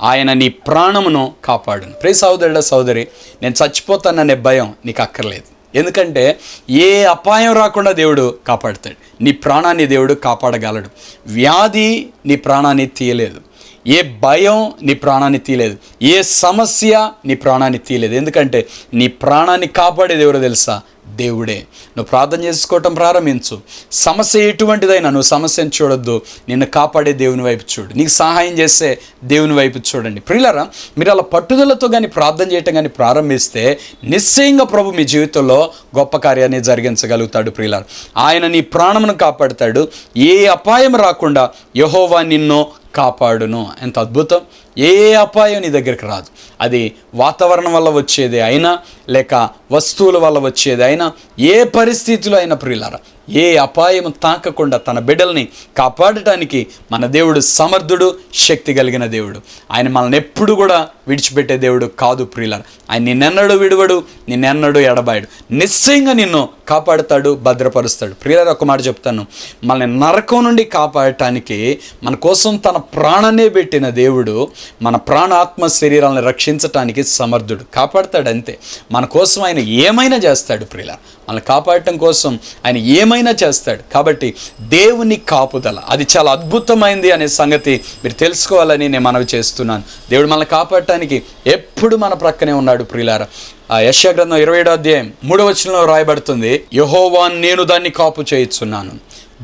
ఆయన నీ ప్రాణమును కాపాడును. ప్రియ సహోదరుడా సహోదరి, నేను చచ్చిపోతాననే భయం నీకు అక్కర్లేదు. ఎందుకంటే ఏ అపాయం రాకుండా దేవుడు కాపాడుతాడు. నీ ప్రాణాన్ని దేవుడు కాపాడగలడు. వ్యాధి నీ ప్రాణాన్ని తీయలేదు, ఏ భయం నీ ప్రాణాన్ని తీయలేదు, ఏ సమస్య నీ ప్రాణాన్ని తీయలేదు. ఎందుకంటే నీ ప్రాణాన్ని కాపాడేది ఎవరో తెలుసా? దేవుడే. నువ్వు ప్రార్థన చేసుకోవటం ప్రారంభించు. సమస్య ఎటువంటిదైనా నువ్వు సమస్యను చూడొద్దు, నిన్ను కాపాడే దేవుని వైపు చూడు, నీకు సహాయం చేసే దేవుని వైపు చూడండి. ప్రియులారా, మీరు అలా పట్టుదలతో కానీ ప్రార్థన చేయటం కానీ ప్రారంభిస్తే నిశ్చయంగా ప్రభు మీ జీవితంలో గొప్ప కార్యాన్ని జరిగించగలుగుతాడు. ప్రియులారా, ఆయన నీ ప్రాణమును కాపాడుతాడు. ఏ అపాయం రాకుండా యెహోవా నిన్ను కాపాడును. ఎంత అద్భుతం! ఏ అపాయం నీ దగ్గరికి రాదు. అది వాతావరణం వల్ల వచ్చేది అయినా, లేక వస్తువుల వల్ల వచ్చేది అయినా, ఏ పరిస్థితిలో అయినా ప్రియులారా, ఏ అపాయం తాకకుండా తన బిడ్డల్ని కాపాడటానికి మన దేవుడు సమర్థుడు, శక్తి కలిగిన దేవుడు. ఆయన మనల్ని ఎప్పుడు కూడా విడిచిపెట్టే దేవుడు కాదు ప్రియులారా. ఆయన నిన్నెన్నడూ విడువడు, నిన్నెన్నడూ ఎడబాయడు. నిశ్చయంగా నిన్ను కాపాడుతాడు, భద్రపరుస్తాడు. ప్రియులారా, ఒక మాట చెప్తాను, మనల్ని నరకం నుండి కాపాడటానికి మన కోసం తన ప్రాణాన్నే పెట్టిన దేవుడు మన ప్రాణ ఆత్మ శరీరాలను రక్షించటానికి సమర్థుడు. కాపాడుతాడు అంతే. మన కోసం ఆయన ఏమైనా చేస్తాడు ప్రియులారా. మనల్ని కాపాడటం కోసం ఆయన ఏమైనా చేస్తాడు. కాబట్టి దేవుని కాపుదల అది చాలా అద్భుతమైంది అనే సంగతి మీరు తెలుసుకోవాలని నేను మనవి చేస్తున్నాను. దేవుడు మనల్ని కాపాడటానికి ఎప్పుడు మన ప్రక్కనే ఉన్నాడు ప్రియులారా. యెషయా గ్రంథం 27వ అధ్యాయం 3వ వచనంలో రాయబడుతుంది, యెహోవా నేను దాన్ని కాపు చేయుచున్నాను,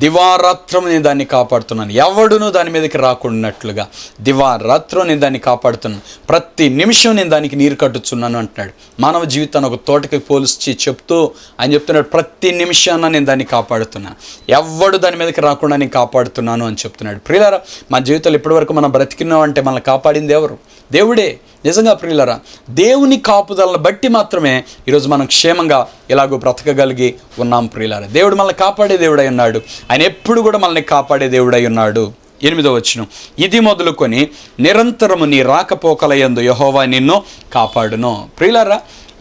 దివారాత్రం నేను దాన్ని కాపాడుతున్నాను, ఎవడును దాని మీదకి రాకున్నట్లుగా దివారాత్రం నేను దాన్ని కాపాడుతున్నాను, ప్రతి నిమిషం నేను దానికి నీరు కట్టుచున్నాను అంటున్నాడు. మానవ జీవితాన్ని ఒక తోటకి పోల్చి చెప్తూ ఆయన చెప్తున్నాడు, ప్రతి నిమిషాన నేను దాన్ని కాపాడుతున్నాను, ఎవడు దాని మీదకి రాకుండా నేను కాపాడుతున్నాను అని చెప్తున్నాడు. ప్రియులారా, మా జీవితంలో ఇప్పటివరకు మనం బ్రతికినాం అంటే మనల్ని కాపాడింది ఎవరు? దేవుడే. నిజంగా ప్రియులారా, దేవుని కాపుదలను బట్టి మాత్రమే ఈరోజు మనం క్షేమంగా ఇలాగో బ్రతకగలిగి ఉన్నాం ప్రియులారా. దేవుడు మనల్ని కాపాడే దేవుడై ఉన్నాడు. ఆయన ఎప్పుడు కూడా మనల్ని కాపాడే దేవుడై ఉన్నాడు. 8వ వచనం, ఇది మొదలుకొని నిరంతరము నీ రాకపోకలయందు యెహోవా నిన్ను కాపాడును. ప్రియులారా,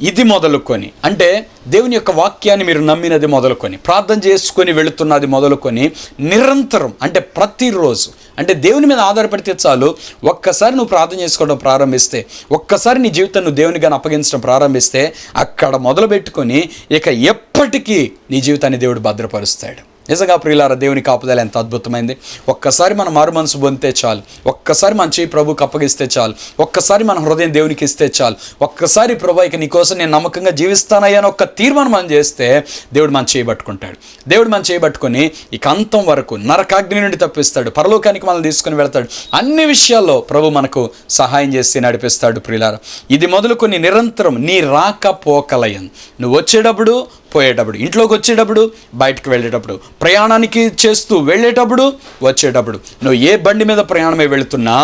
ఇది మొదలుకొని అంటే దేవుని యొక్క వాక్యాన్ని మీరు నమ్మినది మొదలుకొని, ప్రార్థన చేసుకొని వెళుతున్నది మొదలుకొని, నిరంతరం అంటే ప్రతిరోజు, అంటే దేవుని మీద ఆధారపడితే చాలు. ఒక్కసారి నువ్వు ప్రార్థన చేసుకోవడం ప్రారంభిస్తే, ఒక్కసారి నీ జీవితం నువ్వు దేవుని గాని అప్పగించడం ప్రారంభిస్తే, అక్కడ మొదలు పెట్టుకొని ఇక ఎప్పటికీ నీ జీవితాన్ని దేవుడు భద్రపరుస్తాడు. నిజంగా ప్రియులారా, దేవుని కాపుదల ఎంత అద్భుతమైంది. ఒక్కసారి మన మారు మనసు పొందితే చాలు, ఒక్కసారి మన చేయి ప్రభుకి అప్పగిస్తే చాలు, ఒక్కసారి మన హృదయం దేవునికి ఇస్తే చాలు, ఒక్కసారి ప్రభు ఇక నీకోసం నేను నమ్మకంగా జీవిస్తానయ్యా అని ఒక్క తీర్మానం మనం చేస్తే దేవుడు మన చేయి పట్టుకుంటాడు. దేవుడు మన చేయి పట్టుకొని ఇక అంతం వరకు నరకాగ్ని నుండి తప్పిస్తాడు, పరలోకానికి మనల్ని తీసుకుని వెళ్తాడు. అన్ని విషయాల్లో ప్రభు మనకు సహాయం చేసి నడిపిస్తాడు. ప్రియులారా, ఇది మొదలుకొని నిరంతరం నీ రాకపోకలయం, నువ్వు వచ్చేటప్పుడు పోయేటప్పుడు, ఇంట్లోకి వచ్చేటప్పుడు బయటకు వెళ్ళేటప్పుడు, ప్రయాణానికి చేస్తూ వెళ్ళేటప్పుడు వచ్చేటప్పుడు, నువ్వు ఏ బండి మీద ప్రయాణమే వెళుతున్నా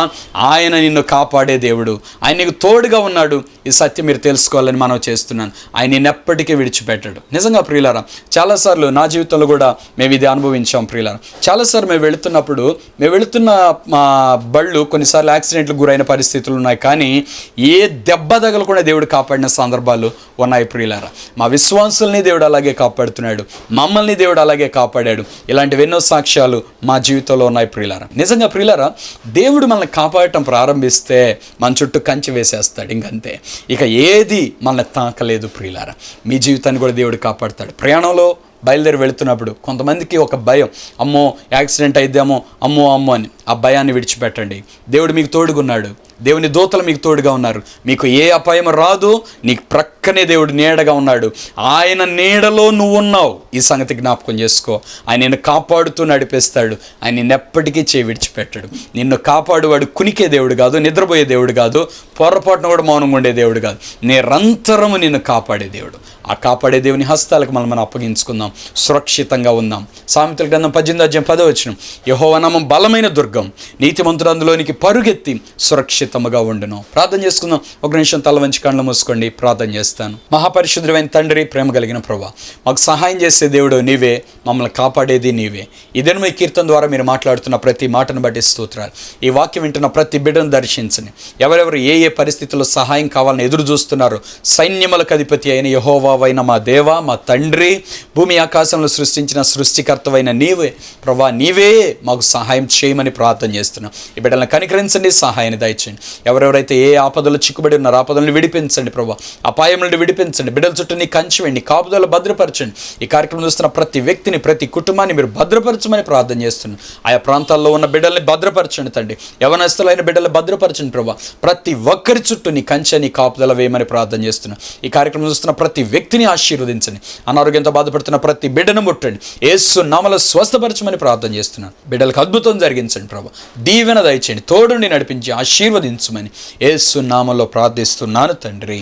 ఆయన నిన్ను కాపాడే దేవుడు, ఆయన నీకు తోడుగా ఉన్నాడు. ఈ సత్యం మీరు తెలుసుకోవాలని మనం చేస్తున్నాను. ఆయన నిన్ను ఎప్పటికీ విడిచిపెట్టాడు. నిజంగా ప్రియులారా, చాలాసార్లు నా జీవితంలో కూడా మేము ఇది అనుభవించాం ప్రియులారా. చాలాసార్లు మేము వెళుతున్న మా బళ్ళు కొన్నిసార్లు యాక్సిడెంట్లకు గురైన పరిస్థితులు ఉన్నాయి, కానీ ఏ దెబ్బ తగలకుండా దేవుడు కాపాడిన సందర్భాలు ఉన్నాయి ప్రియులారా. మా విశ్వాసుల్ని దేవుడు అలాగే కాపాడుతున్నాడు, మమ్మల్ని దేవుడు అలాగే కాపాడాడు. ఇలాంటివి ఎన్నో సాక్ష్యాలు మా జీవితంలో ఉన్నాయి ప్రియులారా. నిజంగా ప్రియులారా, దేవుడు మనల్ని కాపాడటం ప్రారంభిస్తే మన చుట్టూ కంచె వేసేస్తాడు, ఇంకంతే. ఇక ఏది మనల్ని తాకలేదు ప్రియులారా. మీ జీవితాన్ని కూడా దేవుడు కాపాడుతాడు. ప్రయాణంలో బయలుదేరి వెళుతున్నప్పుడు కొంతమందికి ఒక భయం, అమ్మో యాక్సిడెంట్ అయిద్దామో, అమ్మో అని. ఆ భయాన్ని విడిచిపెట్టండి. దేవుడు మీకు తోడుగున్నాడు, దేవుని దూతలు మీకు తోడుగా ఉన్నారు. మీకు ఏ అపాయం రాదు, నీకు ప్రక్కనే దేవుడు నీడగా ఉన్నాడు. ఆయన నీడలో నువ్వు ఉన్నావు. ఈ సంగతి జ్ఞాపకం చేసుకో. ఆయన నిన్ను కాపాడుతూ నడిపిస్తాడు. ఆయన నిన్నెప్పటికీ చేయి విడిచిపెట్టాడు. నిన్ను కాపాడువాడు కునికే దేవుడు కాదు, నిద్రపోయే దేవుడు కాదు, పొరపాటున కూడా మౌనంగా ఉండే దేవుడు కాదు, నిరంతరము నిన్ను కాపాడే దేవుడు. ఆ కాపాడే దేవుని హస్తాలకు మనం అప్పగించుకుందాం, సురక్షితంగా ఉందాం. సామెతల గ్రంథం 18వ అధ్యాయం 10వ వచనం, యెహోవా నామం బలమైన దుర్గం, నీతిమంతుడు అందులోనికి పరుగెత్తి సురక్షితముగా ఉండును. ప్రార్థన చేసుకుందాం. ఒక నిమిషం తల వంచి కళ్ళు మూసుకోండి. ప్రార్థన చేస్తాను. మహాపరిశుద్ధుడైన తండ్రి, ప్రేమ కలిగిన ప్రభువా, మాకు సహాయం చేసే దేవుడు నీవే, మమ్మల్ని కాపాడేది నీవే. ఇదేను మీ కీర్తన ద్వారా మీరు మాట్లాడుతున్న ప్రతి మాటను బట్టి స్తోత్రాలు. ఈ వాక్యం వింటున్న ప్రతి బిడ్డను దర్శించండి. ఎవరెవరు ఏ ఏ పరిస్థితుల్లో సహాయం కావాలని ఎదురు చూస్తున్నారు, సైన్యములకు అధిపతి అయిన యెహోవావైన మా దేవ, మా తండ్రి, భూమి ఆకాశంలో సృష్టించిన సృష్టికర్తవైన నీవే ప్రభువా, నీవే మాకు సహాయం చేయమని ప్రార్థన చేస్తున్నాం. ఈ బిడ్డలను కనికరించండి, సహాయాన్ని దయచేయండి. భద్రపరచండి. ఎవరెవరైతే ఏ ఆపదలు చిక్కుబడి ఉన్నారో ఆపదలను విడిపించండి ప్రభా, అపాయం నుండి విడిపించండి. బిడ్డల చుట్టూ నీ కంచి వేయండి, కాపుదల భద్రపరచండి. ఈ కార్యక్రమం చూస్తున్న ప్రతి వ్యక్తిని, ప్రతి కుటుంబాన్ని మీరు భద్రపరచమని ప్రార్థన చేస్తున్నాను. ఆయా ప్రాంతాల్లో ఉన్న బిడ్డల్ని భద్రపరచండి తండ్రి, యవనస్తులైన బిడ్డలు భద్రపరచండి ప్రభా. ప్రతి ఒక్కరి చుట్టూ నీ కంచె, నీ కాపుదల వేయమని ప్రార్థన చేస్తున్నాను. ఈ కార్యక్రమం చూస్తున్న ప్రతి వ్యక్తిని ఆశీర్వదించండి. అనారోగ్యంతో బాధపడుతున్న ప్రతి బిడ్డను ముట్టండి, యేసు నామములో స్వస్థపరచమని ప్రార్థన చేస్తున్నాను. బిడ్డలకు అద్భుతం జరిగించండి ప్రభా, దీవెన దయచేయండి, తోడుండి నడిపించి ఆశీర్వదించమని యేసు నామములో ప్రార్థిస్తున్నాను తండ్రి,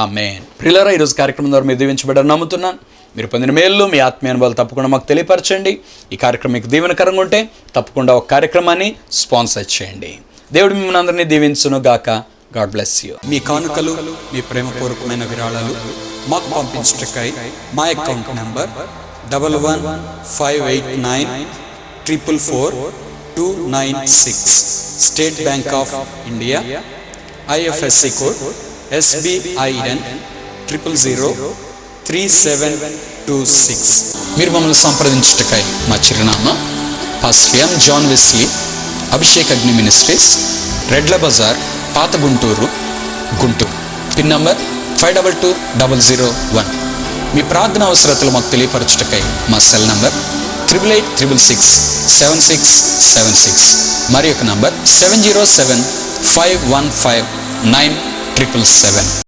ఆమేన్. ప్రియులారా, ఈరోజు కార్యక్రమం ద్వారా మీరు దీవించబడ్డారని నమ్ముతున్నాను. మీరు పొందిన మేలు, మీ ఆత్మీయ అనుభవాలు తప్పకుండా మాకు తెలియపరచండి. ఈ కార్యక్రమం మీకు దీవెనకరంగా ఉంటే తప్పకుండా ఒక కార్యక్రమాన్ని స్పాన్సర్ చేయండి. దేవుడు మిమ్మల్ని అందరినీ దీవించును గాక. God bless you. మీ కానుకలు, మీ ప్రేమపూర్వకమైన విరాళాలు మాకు పంపించటకై మా account number 115894442996, State Bank of India, IFSC code SBIN 0003726. మీరు మమ్మల్ని సంప్రదించుటకై మా చిరునామా pastor M. John Wesley, Abhishek Agni ministries, Redla Bazar, పాత గుంటూరు, గుంటూరు. Pin number 522001. మీ ప్రార్థన అవసరతలు మాకు తెలియపరచుటకై మా సెల్ నంబర్ 88667676, మరి యొక్క నంబర్ 7075159777.